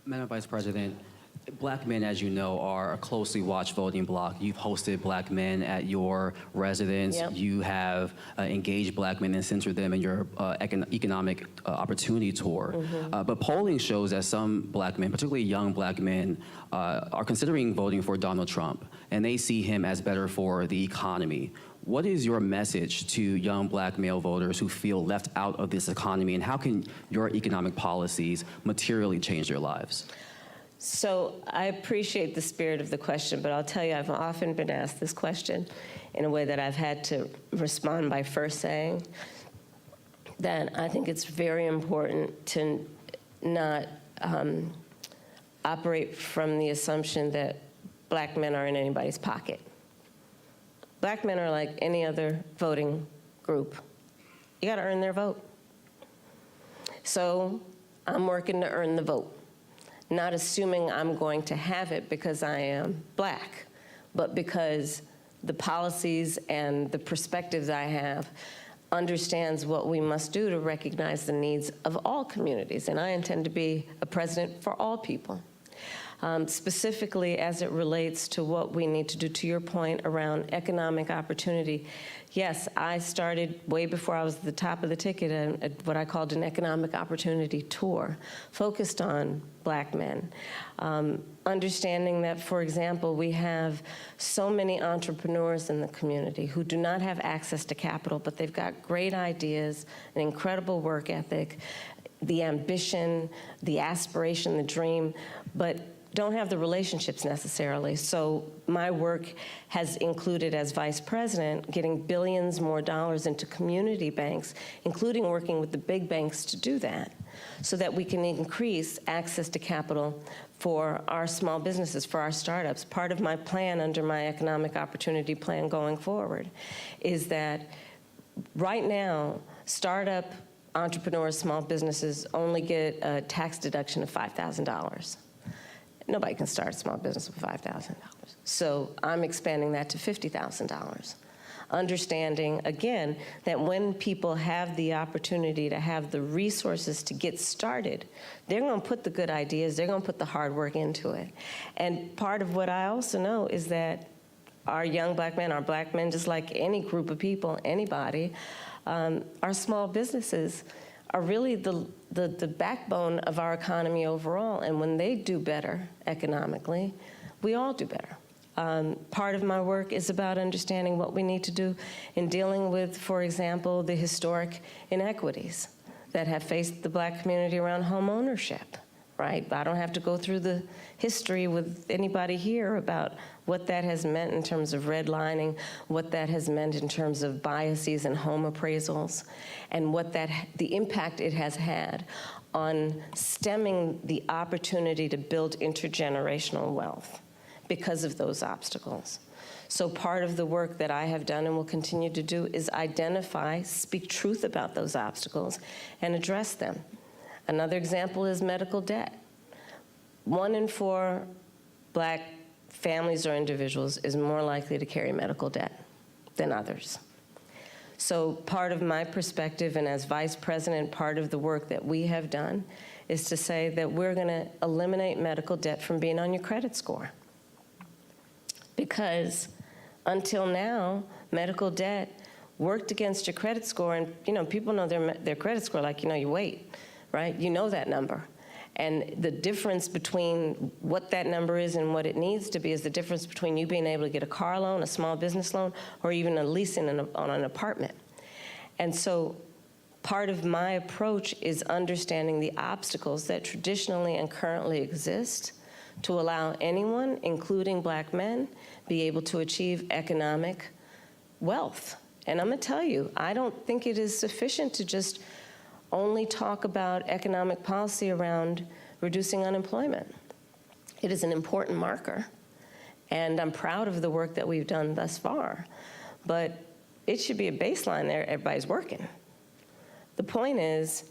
Madam Vice President, Black men, as you know, are a closely watched voting bloc. You've hosted Black men at your residence. Yep. You have engaged Black men and centered them in your economic opportunity tour. But polling shows that some Black men, particularly young Black men, are considering voting for Donald Trump, and they see him as better for the economy. What is your message to young Black male voters who feel left out of this economy, and how can your economic policies materially change their lives? So I appreciate the spirit of the question, but I'll tell you, I've often been asked this question in a way that I've had to respond by first saying that I think it's very important to not operate from the assumption that Black men are in anybody's pocket. Black men are like any other voting group. You gotta earn their vote. So I'm working to earn the vote. Not assuming I'm going to have it because I am Black, but because the policies and the perspectives I have understands what we must do to recognize the needs of all communities. And I intend to be a president for all people. Specifically as it relates to what we need to do, to your point around economic opportunity. Yes, I started way before I was at the top of the ticket at what I called an economic opportunity tour, focused on Black men. Understanding that, for example, we have so many entrepreneurs in the community who do not have access to capital, but they've got great ideas, an incredible work ethic, the ambition, the aspiration, the dream, but don't have the relationships necessarily. So my work has included, as vice president, getting billions more dollars into community banks, including working with the big banks to do that, so that we can increase access to capital for our small businesses, for our startups. Part of my plan under my economic opportunity plan going forward is that right now, startup entrepreneurs, small businesses only get a tax deduction of $5,000. Nobody can start a small business with $5,000. So I'm expanding that to $50,000. Understanding, again, that when people have the opportunity to have the resources to get started, they're gonna put the good ideas, they're gonna put the hard work into it. And part of what I also know is that our young Black men, our Black men, just like any group of people, anybody, our small businesses are really the backbone of our economy overall. And when they do better economically, we all do better. Part of my work is about understanding what we need to do in dealing with, for example, the historic inequities that have faced the Black community around home ownership, right? I don't have to go through the history with anybody here about what that has meant in terms of redlining, what that has meant in terms of biases in home appraisals, and what the impact it has had on stemming the opportunity to build intergenerational wealth because of those obstacles. So part of the work that I have done and will continue to do is identify, speak truth about those obstacles, and address them. Another example is medical debt. 1 in 4 Black families or individuals is more likely to carry medical debt than others. So part of my perspective, and as vice president, part of the work that we have done is to say that we're gonna eliminate medical debt from being on your credit score. Because until now, medical debt worked against your credit score, and people know their credit score like your weight, right? You know that number. And the difference between what that number is and what it needs to be is the difference between you being able to get a car loan, a small business loan, or even a lease on an apartment. And so part of my approach is understanding the obstacles that traditionally and currently exist to allow anyone, including Black men, be able to achieve economic wealth. And I'm gonna tell you, I don't think it is sufficient to just only talk about economic policy around reducing unemployment. It is an important marker, and I'm proud of the work that we've done thus far, but it should be a baseline there, everybody's working. The point is,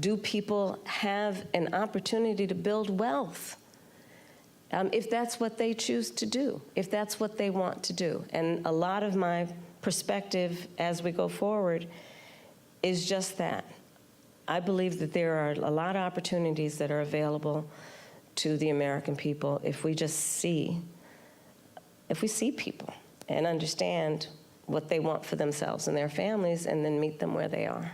do people have an opportunity to build wealth? If that's what they choose to do, if that's what they want to do. And a lot of my perspective as we go forward is just that. I believe that there are a lot of opportunities that are available to the American people if we just see people and understand what they want for themselves and their families and then meet them where they are.